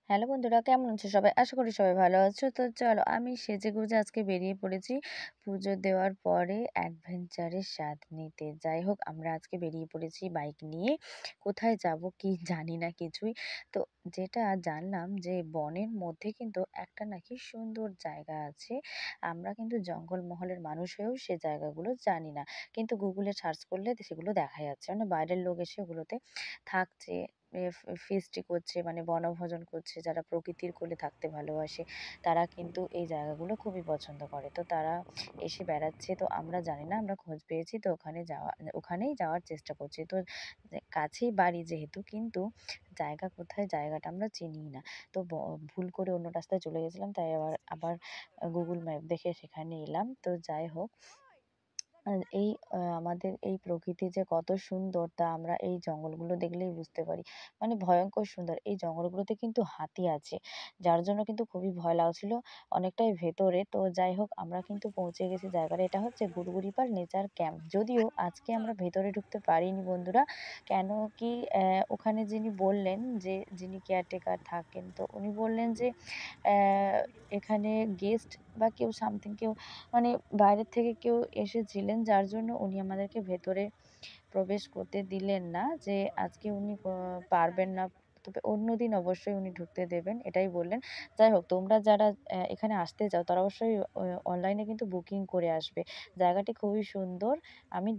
Hello বন্ধুরা, কেমন আছো সবাই? আশা করি সবাই ভালো আছো। তো চলো, আমি সেজেগুজে আজকে বেরিয়ে পড়েছি পুজো দেওয়ার পরে অ্যাডভেঞ্চারের স্বাদ নিতে। যাই হোক, আমরা আজকে বেরিয়ে পড়েছি বাইক নিয়ে। কোথায় যাব কি জানি না কিছুই। তো যেটা জানলাম যে বনের মধ্যে কিন্তু একটা নাকি সুন্দর জায়গা আছে। আমরা কিন্তু জঙ্গলমহলের মানুষ হয়েও সে জায়গাগুলো জানি না। কিন্তু গুগলে সার্চ করলে সেগুলো দেখা যাচ্ছে। মানে বাইরের লোক এসে ওগুলোতে থাকছে, ফিস্টি করছে, মানে বনভোজন করছে। যারা প্রকৃতির কোলে থাকতে ভালোবাসে তারা কিন্তু এই জায়গাগুলো খুবই পছন্দ করে। তো তারা এসে বেড়াচ্ছে। তো আমরা জানি না, আমরা খোঁজ পেয়েছি, তো ওখানেই যাওয়ার চেষ্টা করছি। তো কাছেই বাড়ি যেহেতু, কিন্তু জায়গা কোথায়, জায়গাটা আমরা চিনিই না। তো ভুল করে অন্য রাস্তায় চলে গেছিলাম, তাই আবার আবার গুগল ম্যাপ দেখে সেখানে এলাম। তো যাই হোক, এই আমাদের এই প্রকৃতি যে কত সুন্দর তা আমরা এই জঙ্গলগুলো দেখলেই বুঝতে পারি। মানে ভয়ঙ্কর সুন্দর। এই জঙ্গলগুলোতে কিন্তু হাতি আছে, যার জন্য কিন্তু খুবই ভয় লাগছিল। অনেকটাই ভেতরে। তো যাই হোক, আমরা কিন্তু পৌঁছে গেছি জায়গাটা। এটা হচ্ছে গুড়গুড়িপাড় নেচার ক্যাম্প। যদিও আজকে আমরা ভেতরে ঢুকতে পারিনি বন্ধুরা। কেন কি, ওখানে যিনি বললেন, যিনি কেয়ারটেকার থাকেন, তো উনি বললেন যে এখানে গেস্ট বা কেউ সামথিং কেউ, মানে বাইরের থেকে কেউ এসেছিলেন, যার জন্য উনি আমাদেরকে ভেতরে প্রবেশ করতে দিলেন না। যে আজকে উনি পারবেন না, তবে অন্যদিন অবশ্যই উনি ঢুকতে দেবেন, এটাই বললেন। যাই হোক, তোমরা যারা এখানে আসতে চাও তারা অবশ্যই অনলাইনে কিন্তু বুকিং করে আসবে। জায়গাটি খুবই সুন্দর। আমি